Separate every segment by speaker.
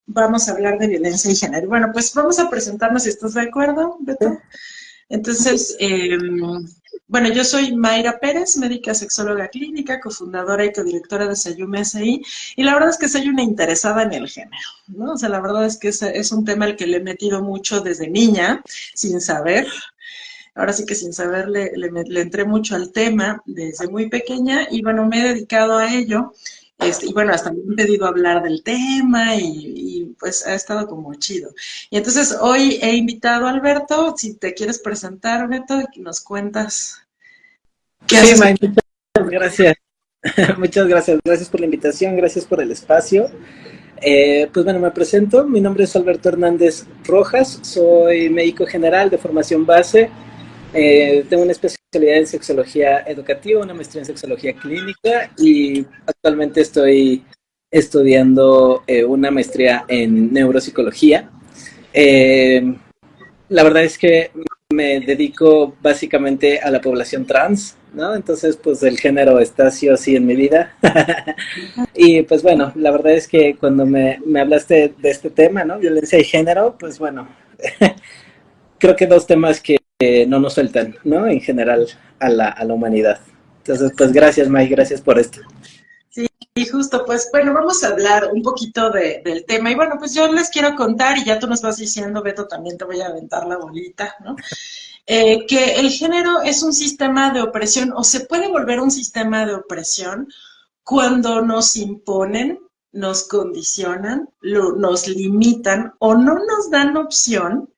Speaker 1: vamos a hablar de violencia y género. Bueno, pues vamos a presentarnos si estás de acuerdo, Beto. Entonces, bueno, yo soy Mayra Pérez, médica sexóloga clínica, cofundadora y codirectora de Sayum SI, y la verdad es que soy una interesada en el género, ¿no? O sea, la verdad es que es un tema al que le he metido mucho desde niña, sin saber. Ahora sí que sin saber le entré mucho al tema desde muy pequeña y bueno, me he dedicado a ello. Y bueno, hasta me han pedido hablar del tema pues ha estado como chido. Y entonces hoy he invitado a Alberto, si te quieres presentar, Beto, y nos cuentas qué
Speaker 2: Sí,
Speaker 1: haces.
Speaker 2: Mike, muchas gracias. Muchas gracias. Gracias por la invitación, gracias por el espacio. Pues bueno, me presento. Mi nombre es Alberto Hernández Rojas. Soy médico general de formación base. Tengo una especialidad en sexología educativa, una maestría en sexología clínica y actualmente estoy estudiando una maestría en neuropsicología. Eh, la verdad es que me dedico básicamente a la población trans, ¿no? Entonces, pues el género está sí o sí en mi vida. Y pues bueno, la verdad es que cuando me hablaste de este tema, ¿no? Violencia y género, pues bueno, creo que dos temas que no nos sueltan, ¿no? En general a la humanidad. Entonces, pues gracias, Mike, gracias por esto.
Speaker 1: Sí, y justo, pues bueno, vamos a hablar un poquito del tema. Y bueno, pues yo les quiero contar, y ya tú nos vas diciendo, Beto, también te voy a aventar la bolita, ¿no? Que el género es un sistema de opresión o se puede volver un sistema de opresión cuando nos imponen, nos condicionan, nos limitan o no nos dan opción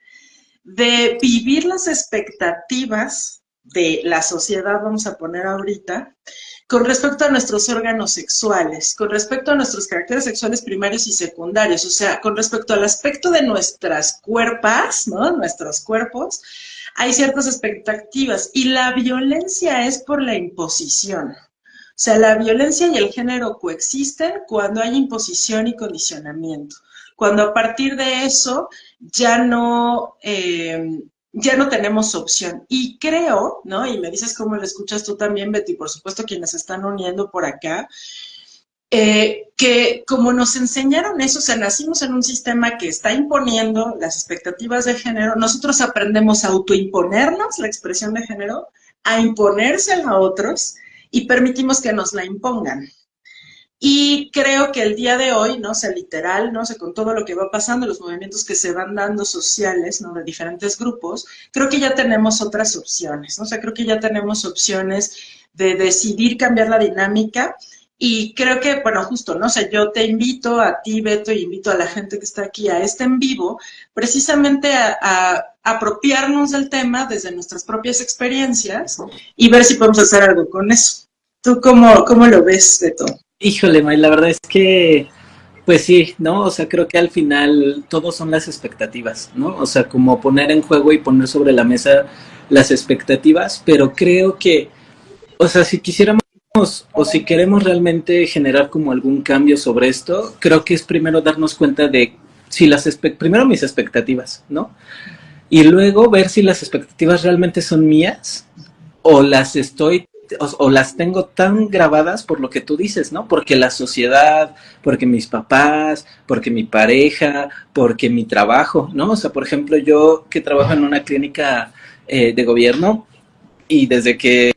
Speaker 1: de vivir las expectativas de la sociedad, vamos a poner ahorita, con respecto a nuestros órganos sexuales, con respecto a nuestros caracteres sexuales primarios y secundarios, o sea, con respecto al aspecto de nuestras cuerpas, ¿no? Nuestros cuerpos, hay ciertas expectativas y la violencia es por la imposición. O sea, la violencia y el género coexisten cuando hay imposición y condicionamiento. Cuando a partir de eso ya no, ya no tenemos opción. Y creo, ¿no? Y me dices cómo lo escuchas tú también, Betty, por supuesto quienes se están uniendo por acá, que como nos enseñaron eso, o sea, nacimos en un sistema que está imponiendo las expectativas de género, nosotros aprendemos a autoimponernos la expresión de género, a imponérsela a otros y permitimos que nos la impongan. Y creo que el día de hoy, no sé, literal, no sé, con todo lo que va pasando, los movimientos que se van dando sociales, ¿no? De diferentes grupos, creo que ya tenemos otras opciones, ¿no? O sea, creo que ya tenemos opciones de decidir cambiar la dinámica. Y creo que, bueno, justo, ¿no? O sea, yo te invito a ti, Beto, y invito a la gente que está aquí a este en vivo, precisamente a apropiarnos del tema desde nuestras propias experiencias y ver si podemos hacer algo con eso. ¿Tú cómo lo ves, Beto?
Speaker 2: Híjole, Mike, la verdad es que pues sí, ¿no? O sea, creo que al final todo son las expectativas, ¿no? O sea, como poner en juego y poner sobre la mesa las expectativas, pero creo que, o sea, si quisiéramos o si queremos realmente generar como algún cambio sobre esto, creo que es primero darnos cuenta de si primero mis expectativas, ¿no? Y luego ver si las expectativas realmente son mías o las estoy o las tengo tan grabadas por lo que tú dices, ¿no? Porque la sociedad, porque mis papás, porque mi pareja, porque mi trabajo, ¿no? O sea, por ejemplo, yo que trabajo en una clínica de gobierno y desde que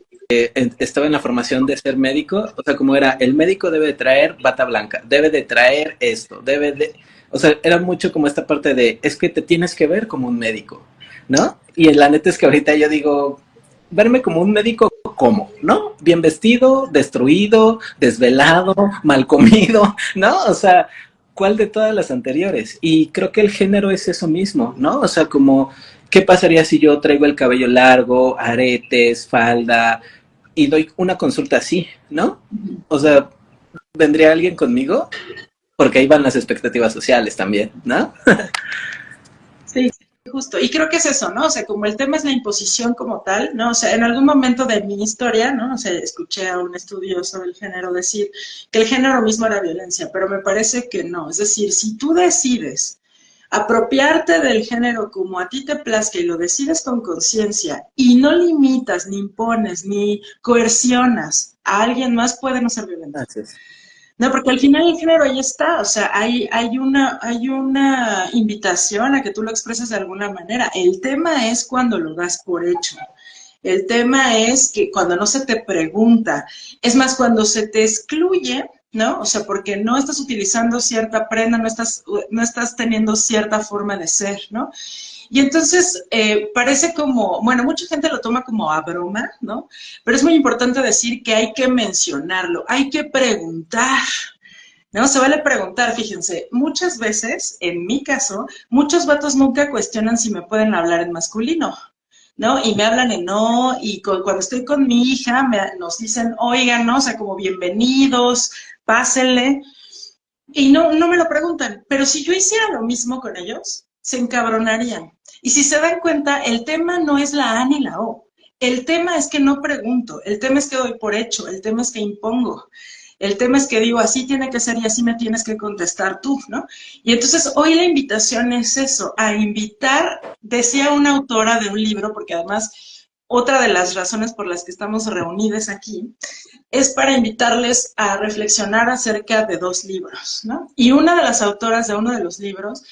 Speaker 2: estaba en la formación de ser médico, o sea, como era, el médico debe de traer bata blanca, debe de traer esto, debe de... O sea, era mucho como esta parte de, es que te tienes que ver como un médico, ¿no? Y la neta es que ahorita yo digo, verme como un médico, ¿cómo? ¿No? Bien vestido, destruido, desvelado, mal comido, ¿no? O sea, ¿cuál de todas las anteriores? Y creo que el género es eso mismo, ¿no? O sea, como, ¿qué pasaría si yo traigo el cabello largo, aretes, falda, y doy una consulta así, ¿no? O sea, ¿vendría alguien conmigo? Porque ahí van las expectativas sociales también, ¿no?
Speaker 1: Sí, justo. Y creo que es eso, ¿no? O sea, como el tema es la imposición como tal, ¿no? O sea, en algún momento de mi historia, ¿no? O sea, escuché a un estudio sobre el género decir que el género mismo era violencia, pero me parece que no. Es decir, si tú decides apropiarte del género como a ti te plazca y lo decides con conciencia y no limitas, ni impones, ni coercionas a alguien más, puede no ser violento.
Speaker 2: Así es.
Speaker 1: No, porque al final el género ahí está, o sea, hay una invitación a que tú lo expreses de alguna manera. El tema es cuando lo das por hecho. El tema es que cuando no se te pregunta, es más, cuando se te excluye, ¿no? O sea, porque no estás utilizando cierta prenda, no estás teniendo cierta forma de ser, ¿no? Y entonces parece como, bueno, mucha gente lo toma como a broma, ¿no? Pero es muy importante decir que hay que mencionarlo, hay que preguntar, ¿no? Se vale preguntar, fíjense, muchas veces, en mi caso, muchos vatos nunca cuestionan si me pueden hablar en masculino, ¿no? Y me hablan en no, y cuando estoy con mi hija nos dicen, oigan, ¿no? O sea, como bienvenidos, pásenle, y no me lo preguntan, pero si yo hiciera lo mismo con ellos, se encabronarían. Y si se dan cuenta, el tema no es la A ni la O. El tema es que no pregunto, el tema es que doy por hecho, el tema es que impongo. El tema es que digo, así tiene que ser y así me tienes que contestar tú, ¿no? Y entonces hoy la invitación es eso, a invitar, decía una autora de un libro, porque además otra de las razones por las que estamos reunidas aquí es para invitarles a reflexionar acerca de dos libros, ¿no? Y una de las autoras de uno de los libros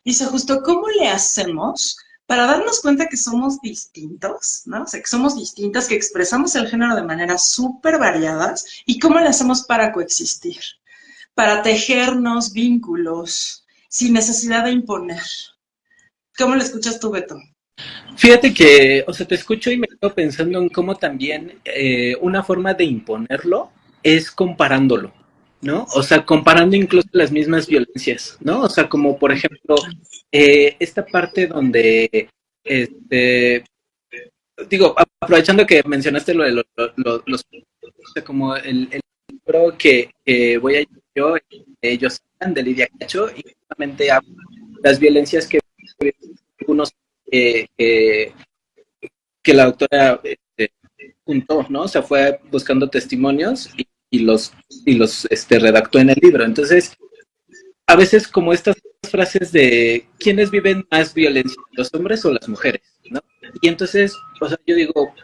Speaker 1: dice justo, ¿cómo le hacemos para darnos cuenta que somos distintos, ¿no? O sea, que somos distintas, que expresamos el género de maneras súper variadas, y cómo le hacemos para coexistir, para tejernos vínculos sin necesidad de imponer? ¿Cómo lo escuchas tú, Beto?
Speaker 2: Fíjate que, o sea, te escucho y me quedo pensando en cómo también una forma de imponerlo es comparándolo, ¿no? O sea, comparando incluso las mismas violencias, ¿no? O sea, como por ejemplo, esta parte donde, este, digo, aprovechando que mencionaste lo de los, o sea, como el libro que voy a yo, ellos de Lidia Cacho, y justamente habla de las violencias que algunos eh, eh, que la autora juntó, ¿no? O sea, fue buscando testimonios y los redactó en el libro. Entonces, a veces como estas frases de ¿quiénes viven más violencia, los hombres o las mujeres? ¿No? Y entonces, o sea, yo digo,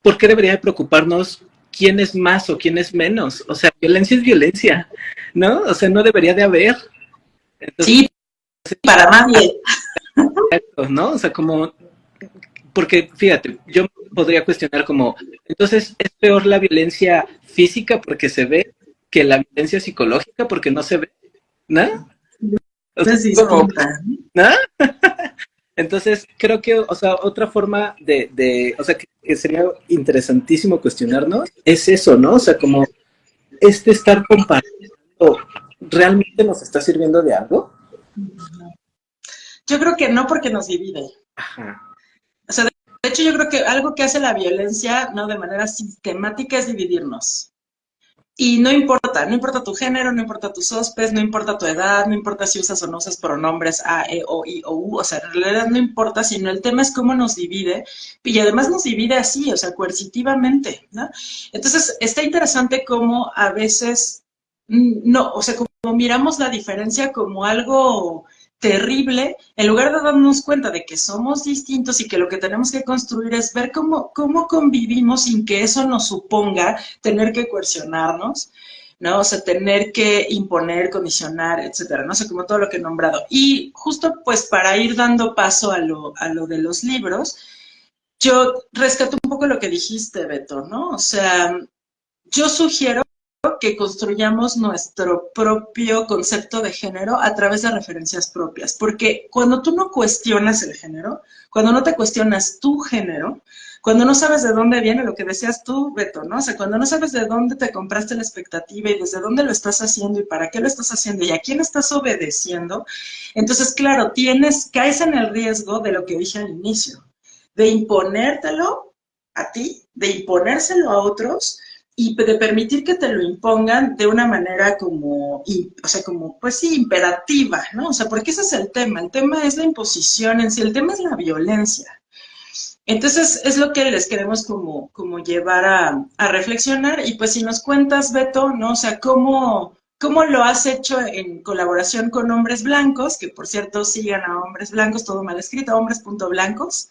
Speaker 2: ¿por qué debería de preocuparnos quién es más o quién es menos? O sea, violencia es violencia, ¿no? O sea, no debería de haber. Entonces,
Speaker 1: Sí, para nadie.
Speaker 2: ¿no? O sea, como porque fíjate, yo podría cuestionar como, entonces es peor la violencia física porque se ve que la violencia psicológica porque no se ve, ¿no? O sea,
Speaker 1: Es
Speaker 2: como,
Speaker 1: distinta.
Speaker 2: ¿no? Entonces creo que, o sea, otra forma o sea, que sería interesantísimo cuestionarnos es eso, ¿no? O sea, como estar comparando, ¿realmente nos está sirviendo de algo?
Speaker 1: Yo creo que no, porque nos divide.
Speaker 2: Ajá.
Speaker 1: O sea, de hecho, yo creo que algo que hace la violencia, ¿no? De manera sistemática es dividirnos. Y no importa tu género, no importa tus sospes, no importa tu edad, no importa si usas o no usas pronombres A, E, O, I, O, U, o sea, en realidad no importa, sino el tema es cómo nos divide, y además nos divide así, o sea, coercitivamente, ¿no? Entonces, está interesante cómo a veces, no, o sea, como miramos la diferencia como algo terrible, en lugar de darnos cuenta de que somos distintos y que lo que tenemos que construir es ver cómo convivimos sin que eso nos suponga tener que coercionarnos, ¿no? O sea, tener que imponer, condicionar, etcétera, no sé, como todo lo que he nombrado. Y justo pues para ir dando paso a lo de los libros, yo rescato un poco lo que dijiste, Beto, ¿no? O sea, yo sugiero que construyamos nuestro propio concepto de género a través de referencias propias, porque cuando tú no cuestionas el género, cuando no te cuestionas tu género, cuando no sabes de dónde viene lo que decías tú, Beto, ¿no? O sea, cuando no sabes de dónde te compraste la expectativa y desde dónde lo estás haciendo y para qué lo estás haciendo y a quién estás obedeciendo, entonces, claro, caes en el riesgo de lo que dije al inicio, de imponértelo a ti, de imponérselo a otros y de permitir que te lo impongan de una manera como, o sea, como, pues sí, imperativa, ¿no? O sea, porque ese es el tema es la imposición en sí, el tema es la violencia. Entonces, es lo que les queremos como llevar a reflexionar, y pues si nos cuentas, Beto, ¿no? O sea, cómo lo has hecho en colaboración con Hombres Blancos, que por cierto sigan a Hombres Blancos, todo mal escrito, hombres.blancos,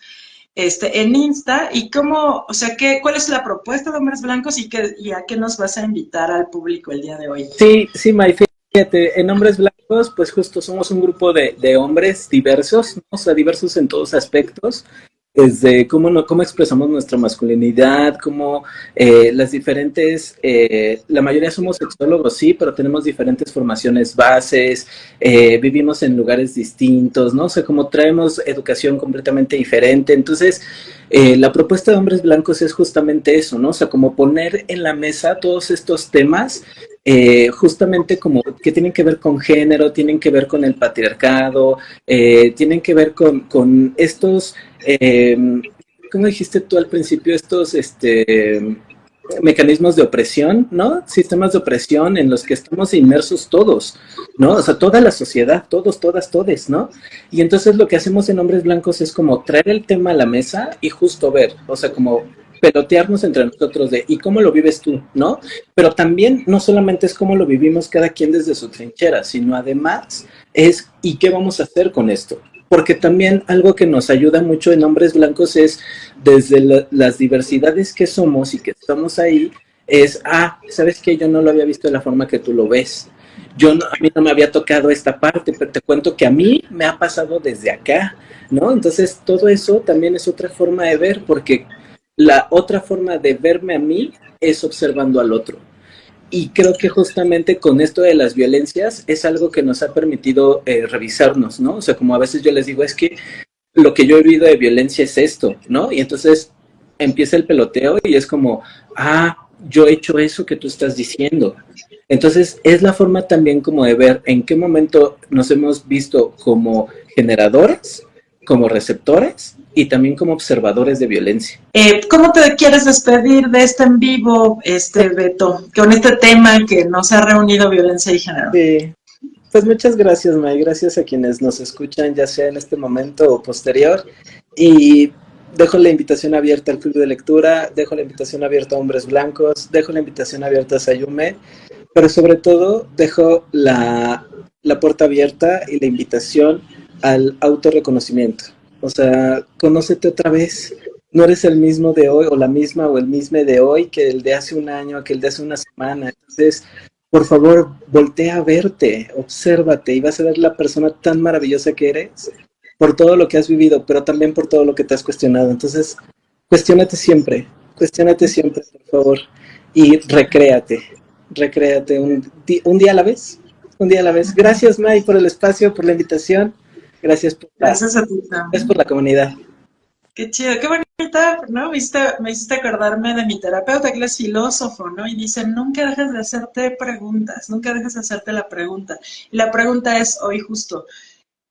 Speaker 1: en Insta, y cómo, o sea, cuál es la propuesta de Hombres Blancos y a qué nos vas a invitar al público el día de hoy.
Speaker 2: Sí, sí, May, fíjate, en Hombres Blancos, pues justo somos un grupo de hombres diversos, ¿no? O sea, diversos en todos aspectos, desde cómo, no, cómo expresamos nuestra masculinidad, cómo las diferentes, la mayoría somos sexólogos, sí, pero tenemos diferentes formaciones bases, vivimos en lugares distintos, ¿no? O sea, como traemos educación completamente diferente. Entonces, la propuesta de Hombres Blancos es justamente eso, ¿no? O sea, como poner en la mesa todos estos temas justamente como que tienen que ver con género, tienen que ver con el patriarcado, tienen que ver con estos, ¿cómo dijiste tú al principio? Estos mecanismos de opresión, ¿no? Sistemas de opresión en los que estamos inmersos todos, ¿no? O sea, toda la sociedad, todos, todas, todes, ¿no? Y entonces lo que hacemos en Hombres Blancos es como traer el tema a la mesa y justo ver, o sea, como pelotearnos entre nosotros de ¿y cómo lo vives tú? ¿No? Pero también no solamente es cómo lo vivimos cada quien desde su trinchera, sino además es ¿y qué vamos a hacer con esto? Porque también algo que nos ayuda mucho en Hombres Blancos es desde las diversidades que somos y que estamos ahí, es, ¿sabes qué? Yo no lo había visto de la forma que tú lo ves. A mí no me había tocado esta parte, pero te cuento que a mí me ha pasado desde acá, ¿no? Entonces todo eso también es otra forma de ver, porque la otra forma de verme a mí es observando al otro. Y creo que justamente con esto de las violencias es algo que nos ha permitido revisarnos, ¿no? O sea, como a veces yo les digo, es que lo que yo he vivido de violencia es esto, ¿no? Y entonces empieza el peloteo y es como, yo he hecho eso que tú estás diciendo. Entonces es la forma también como de ver en qué momento nos hemos visto como generadores, como receptores y también como observadores de violencia.
Speaker 1: ¿Cómo te quieres despedir de este en vivo, Beto, con este tema que nos ha reunido violencia y género?
Speaker 2: Sí. Pues muchas gracias, May. Gracias a quienes nos escuchan, ya sea en este momento o posterior. Y dejo la invitación abierta al club de lectura, dejo la invitación abierta a Hombres Blancos, dejo la invitación abierta a Sayume, pero sobre todo dejo la puerta abierta y la invitación al autorreconocimiento. O sea, conócete otra vez. No eres el mismo de hoy o la misma o el mismo de hoy que el de hace un año, que el de hace una semana. Entonces, por favor, voltea a verte, obsérvate y vas a ver la persona tan maravillosa que eres por todo lo que has vivido, pero también por todo lo que te has cuestionado. Entonces, cuestiónate siempre, por favor, y recréate un día a la vez, un día a la vez. Gracias, May, por el espacio, por la invitación. Gracias
Speaker 1: Gracias a ti
Speaker 2: gracias
Speaker 1: también.
Speaker 2: por la comunidad.
Speaker 1: Qué chido, qué bonita, ¿no? Me hiciste acordarme de mi terapeuta, que él es filósofo, ¿no? Y dice, nunca dejes de hacerte preguntas, nunca dejes de hacerte la pregunta. Y la pregunta es hoy justo,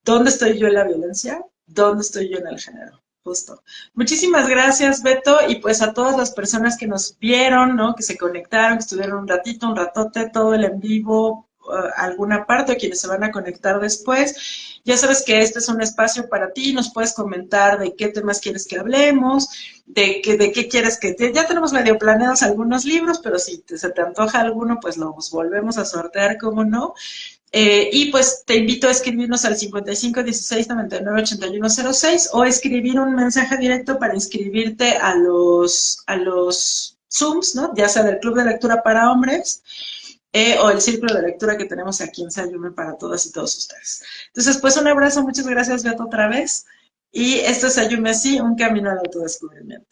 Speaker 1: ¿dónde estoy yo en la violencia? ¿Dónde estoy yo en el género? Justo. Muchísimas gracias, Beto, y pues a todas las personas que nos vieron, ¿no? Que se conectaron, que estuvieron un ratito, un ratote, todo el en vivo, alguna parte, o quienes se van a conectar después. Ya sabes que este es un espacio para ti, nos puedes comentar de qué temas quieres que hablemos, de qué quieres que ya tenemos medio planeados algunos libros, pero si se te antoja alguno, pues los volvemos a sortear, ¿cómo no? Y pues te invito a escribirnos al 55 16 99 81 06 o escribir un mensaje directo para inscribirte a los Zooms, ¿no? Ya sea del Club de Lectura para Hombres o el Círculo de Lectura que tenemos aquí en Sayume para todas y todos ustedes. Entonces, pues un abrazo, muchas gracias, Beto, otra vez. Y esto es Sayume, sí, un camino al autodescubrimiento.